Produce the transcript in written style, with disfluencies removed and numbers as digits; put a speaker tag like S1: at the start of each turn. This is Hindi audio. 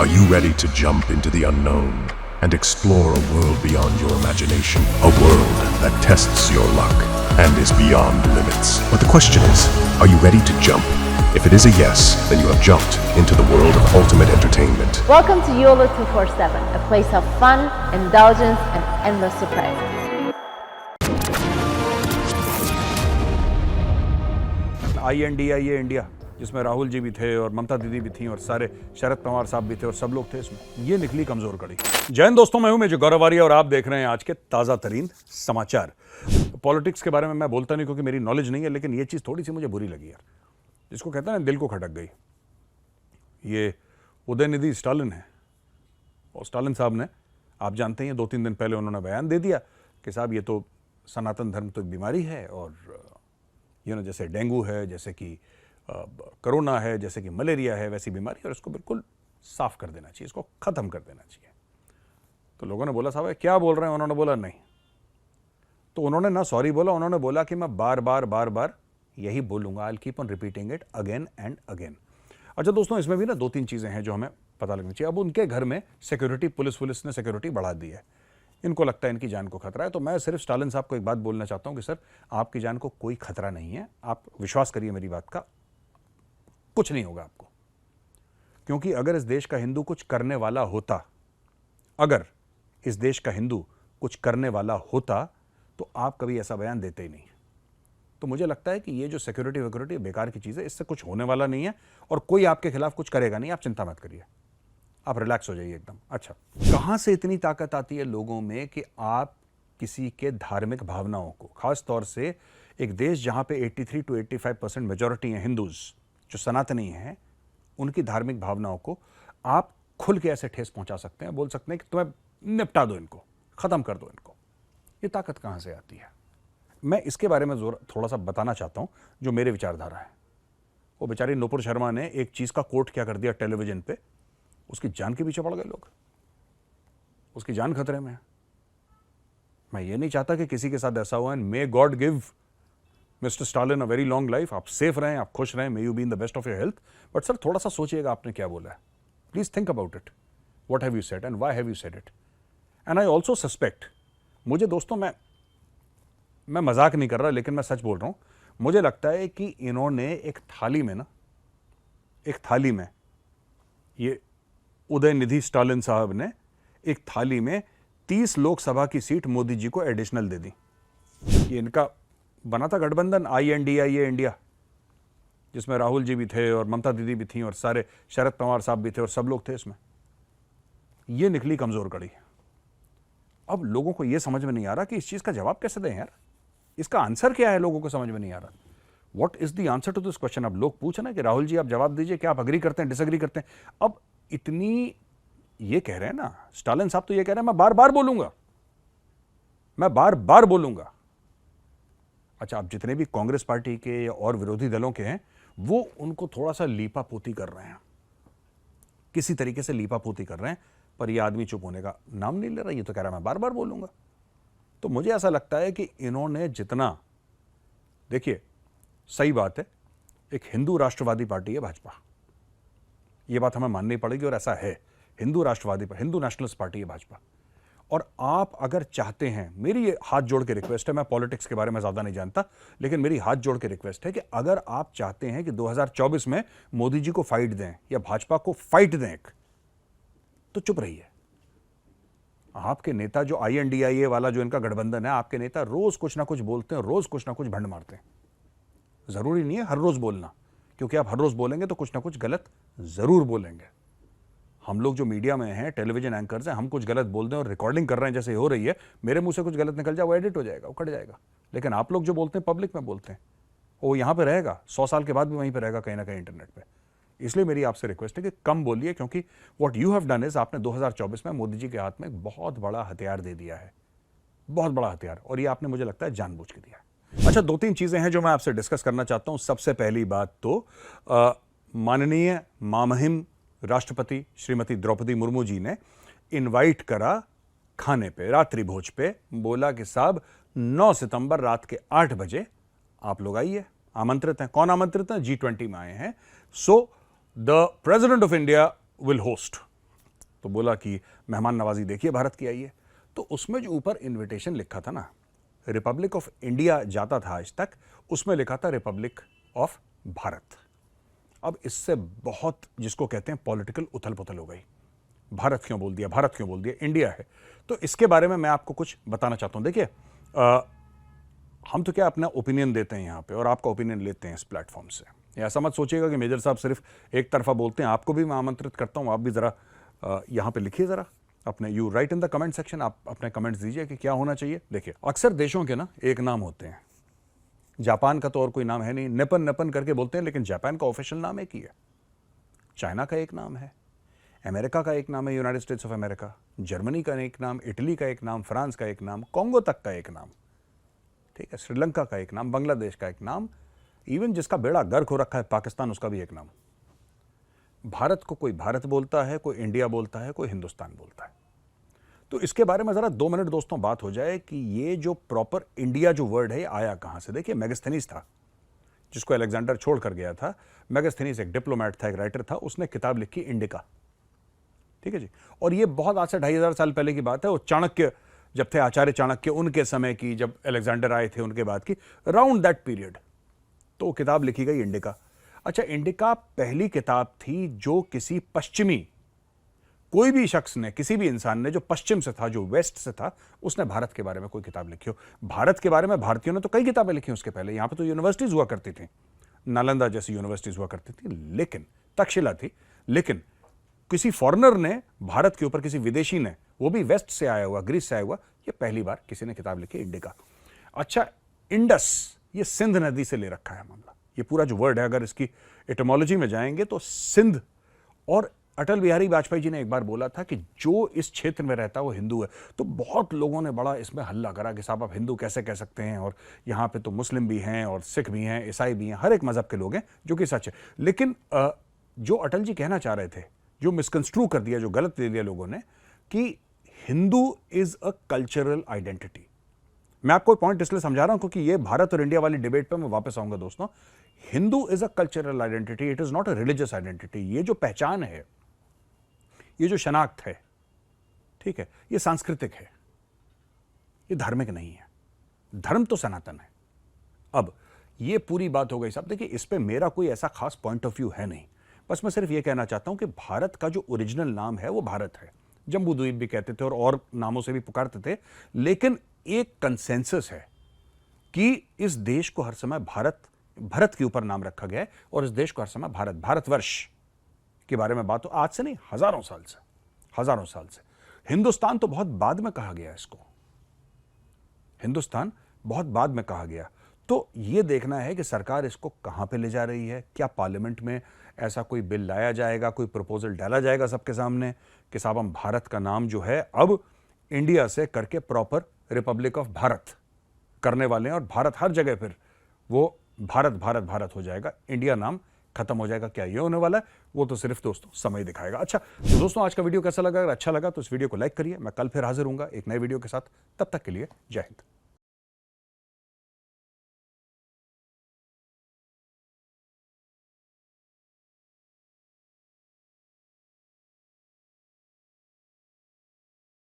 S1: Are you ready to jump into the unknown and explore a world beyond your imagination? A world that tests your luck and is beyond limits. But the question is, are you ready to jump? If it is a yes, then you have jumped into the world of ultimate entertainment.
S2: Welcome to YOLO 247, a place of fun, indulgence, and endless surprises.
S3: INDIA India, जिसमें राहुल जी भी थे और ममता दीदी भी थी और सारे शरद पवार साहब भी थे और सब लोग थे इसमें, ये निकली कमजोर कड़ी। जय हिंद दोस्तों, मैं हूं मेजर गौरव आर्य और आप देख रहे हैं आज के ताज़ा तरीन समाचार। पॉलिटिक्स के बारे में मैं बोलता नहीं क्योंकि मेरी नॉलेज नहीं है, लेकिन ये चीज़ थोड़ी सी मुझे बुरी लगी यार, जिसको कहते हैं ना दिल को खटक गई। ये उदयनिधि स्टालिन है और स्टालिन साहब ने, आप जानते हैं 2-3 दिन पहले उन्होंने बयान दे दिया कि साहब ये तो सनातन धर्म तो एक बीमारी है और जैसे डेंगू है, जैसे कि कोरोना है, जैसे कि मलेरिया है, वैसी बीमारी, और इसको बिल्कुल साफ कर देना चाहिए, इसको ख़त्म कर देना चाहिए। तो लोगों ने बोला साहब क्या बोल रहे हैं, उन्होंने बोला नहीं। तो उन्होंने ना सॉरी बोला, उन्होंने बोला कि मैं बार बार यही बोलूँगा, I will keep on repeating it again and again. अच्छा दोस्तों, इसमें भी ना 2-3 चीज़ें हैं जो हमें पता लगनी चाहिए। अब उनके घर में सिक्योरिटी, पुलिस ने सिक्योरिटी बढ़ा दी है, इनको लगता है इनकी जान को खतरा है। तो मैं सिर्फ स्टालिन साहब को एक बात बोलना चाहता हूं कि सर, आपकी जान को कोई खतरा नहीं है, आप विश्वास करिए मेरी बात का, कुछ नहीं होगा आपको। क्योंकि अगर इस देश का हिंदू कुछ करने वाला होता, अगर इस देश का हिंदू कुछ करने वाला होता तो आप कभी ऐसा बयान देते ही नहीं। तो मुझे लगता है कि ये जो सिक्योरिटी बेकार की चीज़ है, इससे कुछ होने वाला नहीं है और कोई आपके खिलाफ कुछ करेगा नहीं, आप चिंता मत करिए, आप रिलैक्स हो जाइए एकदम। अच्छा, कहां से इतनी ताकत आती है लोगों में कि आप किसी के धार्मिक भावनाओं को, खास तौर से एक देश जहां पे 83 to 85% मेजॉरिटी है हिंदूज, जो सनातनी हैं, उनकी धार्मिक भावनाओं को आप खुल के ऐसे ठेस पहुंचा सकते हैं, बोल सकते हैं कि तुम्हें निपटा दो, इनको खत्म कर दो इनको। ये ताकत कहां से आती है? मैं इसके बारे में थोड़ा सा बताना चाहता हूं, जो मेरे विचारधारा है। वो बेचारी नुपुर शर्मा ने एक चीज का कोट क्या कर दिया टेलीविजन पे, उसकी जान के पीछे पड़ गए लोग, उसकी जान खतरे में है। मैं ये नहीं चाहता कि किसी के साथ ऐसा हुआ। And may God give mister Stalin a very long life. आप सेफ रहें, आप खुश रहें, may you be in the best of your health. But sir, थोड़ा सा सोचिएगा आपने क्या बोला है, please think about it, what have you said and why have you said it. And I also suspect, मुझे दोस्तों, मैं मजाक नहीं कर रहा, लेकिन मैं सच बोल रहा हूं, मुझे लगता है कि इन्होंने एक थाली में ये उदयनिधि स्टालिन साहब ने एक थाली में 30 लोकसभा की सीट मोदी जी को एडिशनल दे दी। ये इनका बना था गठबंधन INDIA इंडिया, जिसमें राहुल जी भी थे और ममता दीदी भी थी और सारे शरद पवार साहब भी थे और सब लोग थे इसमें। ये निकली कमजोर कड़ी। अब लोगों को यह समझ में नहीं आ रहा कि इस चीज का जवाब कैसे दें यार, इसका आंसर क्या है, लोगों को समझ में नहीं आ रहा। What is the answer to this question? अब लोग पूछ रहे हैं कि राहुल जी आप जवाब दीजिए, क्या आप अग्री करते हैं, डिसएग्री करते हैं? अब इतनी ये कह रहे हैं ना स्टालिन साहब, तो ये कह रहे हैं मैं बार बार बोलूंगा। अच्छा, अब जितने भी कांग्रेस पार्टी के या और विरोधी दलों के हैं, वो उनको थोड़ा सा लीपापोती कर रहे हैं, किसी तरीके से लीपापोती कर रहे हैं, पर ये आदमी चुप होने का नाम नहीं ले रहा। ये तो कह रहा है मैं बार बार बोलूंगा। तो मुझे ऐसा लगता है कि इन्होंने जितना, देखिए सही बात है, एक हिंदू राष्ट्रवादी पार्टी है भाजपा, ये बात हमें माननी पड़ेगी और ऐसा है। हिंदू नेशनलिस्ट पार्टी है भाजपा। और आप अगर चाहते हैं, मेरी ये हाथ जोड़ के रिक्वेस्ट है, मैं पॉलिटिक्स के बारे में ज्यादा नहीं जानता, लेकिन मेरी हाथ जोड़ के रिक्वेस्ट है कि अगर आप चाहते हैं कि 2024 में मोदी जी को फाइट दें या भाजपा को फाइट दें, तो चुप रहिए। आपके नेता जो INDIA वाला जो इनका गठबंधन है, आपके नेता रोज कुछ ना कुछ बोलते हैं, रोज कुछ ना कुछ भंड मारते हैं। जरूरी नहीं है हर रोज बोलना, क्योंकि आप हर रोज बोलेंगे तो कुछ ना कुछ गलत जरूर बोलेंगे। हम लोग जो मीडिया में हैं, टेलीविजन एंकर्स हैं, हम कुछ गलत बोल दें और रिकॉर्डिंग कर रहे हैं जैसे हो रही है, मेरे मुंह से कुछ गलत निकल जाए, वो एडिट हो जाएगा, वो कट जाएगा। लेकिन आप लोग जो बोलते हैं पब्लिक में बोलते हैं, वो यहां पे रहेगा, 100 साल के बाद भी वहीं पे रहेगा, कहीं ना कहीं इंटरनेट पे। इसलिए मेरी आपसे रिक्वेस्ट है कि कम बोलिए, क्योंकि what you have done is, आपने 2024 में मोदी जी के हाथ में एक बहुत बड़ा हथियार दे दिया है, बहुत बड़ा हथियार, और ये आपने मुझे लगता है जानबूझ के दिया है। अच्छा, 2-3 चीजें हैं जो मैं आपसे डिस्कस करना चाहता हूं। सबसे पहली बात तो माननीय मामहिम राष्ट्रपति श्रीमती द्रौपदी मुर्मू जी ने इनवाइट करा खाने पे, रात्रि भोज पे, बोला कि साहब 9 सितंबर रात के 8 बजे आप लोग आइए, आमंत्रित हैं। कौन आमंत्रित हैं? G20 में आए हैं। So the president of India will host, तो बोला कि मेहमान नवाजी देखिए भारत की आई है। तो उसमें जो ऊपर इनविटेशन लिखा था ना, रिपब्लिक ऑफ इंडिया जाता था आज तक, उसमें लिखा था रिपब्लिक ऑफ भारत। अब इससे बहुत, जिसको कहते हैं पॉलिटिकल उथल पुथल हो गई। भारत क्यों बोल दिया, भारत क्यों बोल दिया, इंडिया है। तो इसके बारे में मैं आपको कुछ बताना चाहता हूं। देखिए, हम तो क्या अपना ओपिनियन देते हैं यहाँ पे, और आपका ओपिनियन लेते हैं इस प्लेटफॉर्म से। ऐसा मत सोचिएगा कि मेजर साहब सिर्फ एक तरफा बोलते हैं। आपको भी मैं आमंत्रित करता हूँ, आप भी ज़रा यहाँ पे लिखिए, ज़रा अपने, you right in the comment section, आप अपने कमेंट्स दीजिए कि क्या होना चाहिए। देखिए, अक्सर देशों के ना एक नाम होते हैं। जापान का तो और कोई नाम है नहीं, नेपन नेपन करके बोलते हैं, लेकिन जापान का ऑफिशियल नाम एक ही है। चाइना का एक नाम है, अमेरिका का एक नाम है, United states of America, Germany का एक नाम, इटली का एक नाम, फ्रांस का एक नाम, कॉन्गो तक का एक नाम, ठीक है, श्रीलंका का एक नाम, बांग्लादेश का एक नाम, इवन जिसका बेड़ा गर्क हो रखा है पाकिस्तान, उसका भी एक नाम। भारत को कोई भारत बोलता है, कोई इंडिया बोलता है, कोई हिंदुस्तान बोलता है। तो इसके बारे में जरा 2 मिनट दोस्तों बात हो जाए कि ये जो प्रॉपर इंडिया जो वर्ड है आया कहां से। देखिए, मेगास्थनीज था जिसको अलेक्जेंडर छोड़ कर गया था। मेगास्थनीज एक डिप्लोमेट था, एक राइटर था, उसने किताब लिखी इंडिका, ठीक है जी। और ये बहुत आज से 2500 साल पहले की बात है। और चाणक्य जब थे, आचार्य चाणक्य, उनके समय की, जब अलेक्जेंडर आए थे उनके बाद की, अराउंड दैट पीरियड तो किताब लिखी गई इंडिका। अच्छा, इंडिका पहली किताब थी जो किसी पश्चिमी, कोई भी शख्स ने, किसी भी इंसान ने जो पश्चिम से था, जो वेस्ट से था, उसने भारत के बारे में कोई किताब लिखी हो। भारत के बारे में भारतीयों ने तो कई किताबें लिखी उसके पहले। यहां पे तो यूनिवर्सिटीज हुआ करती थी, नालंदा जैसी यूनिवर्सिटीज हुआ करती थी, लेकिन तक्षशिला थी। लेकिन किसी फॉरेनर ने भारत के ऊपर, किसी विदेशी ने, वो भी वेस्ट से आया हुआ, ग्रीस से आया हुआ, ये पहली बार किसी ने किताब लिखी इंडिका। अच्छा, इंडस, ये सिंध नदी से ले रखा है मामला। ये पूरा जो वर्ड है, अगर इसकी एटोमोलॉजी में जाएंगे तो सिंध, और अटल बिहारी वाजपेयी जी ने एक बार बोला था कि जो इस क्षेत्र में रहता है वो हिंदू है। तो बहुत लोगों ने बड़ा इसमें हल्ला करा कि साहब आप हिंदू कैसे कह सकते हैं, और यहाँ पे तो मुस्लिम भी हैं और सिख भी हैं, ईसाई भी हैं, हर एक मजहब के लोग हैं, जो कि सच है। लेकिन जो अटल जी कहना चाह रहे थे, जो मिसकंस्ट्रू कर दिया, जो गलत ले लिया लोगों ने, कि Hindu is a cultural identity. मैं आपको पॉइंट इसलिए समझा रहा हूं क्योंकि ये भारत और इंडिया वाली डिबेट पे मैं वापस आऊंगा दोस्तों। Hindu is a cultural identity, it is not a religious identity. ये जो पहचान है, ये जो शनाख्त है, ठीक है, ये सांस्कृतिक है, ये धार्मिक नहीं है। धर्म तो सनातन है। अब ये पूरी बात हो गई साहब। देखिए, इस पे मेरा कोई ऐसा खास पॉइंट ऑफ व्यू है नहीं, बस मैं सिर्फ ये कहना चाहता हूं कि भारत का जो ओरिजिनल नाम है वो भारत है। जम्बू द्वीप भी कहते थे और नामों से भी पुकारते थे, लेकिन एक कंसेंसस है कि इस देश को हर समय भारत के ऊपर नाम रखा गया है, और इस देश को हर समय भारतवर्ष के बारे में बात हो, आज से नहीं, हजारों साल से। हिंदुस्तान तो बहुत बाद में कहा गया, इसको हिंदुस्तान बहुत बाद में कहा गया। तो यह देखना है कि सरकार इसको कहां पे ले जा रही है। क्या पार्लियामेंट में ऐसा कोई बिल लाया जाएगा, कोई प्रपोजल डाला जाएगा सबके सामने कि साहब हम भारत का नाम जो है अब इंडिया से करके प्रॉपर रिपब्लिक ऑफ भारत करने वाले हैं, और भारत हर जगह फिर वो भारत भारत भारत हो जाएगा, इंडिया नाम खत्म हो जाएगा। क्या ये होने वाला है, वो तो सिर्फ दोस्तों समय दिखाएगा। अच्छा तो दोस्तों, आज का वीडियो कैसा लगा? अगर अच्छा लगा तो इस वीडियो को लाइक करिए। मैं कल फिर हाजिर हूंगा एक नए वीडियो के साथ। तब तक के लिए जय हिंद।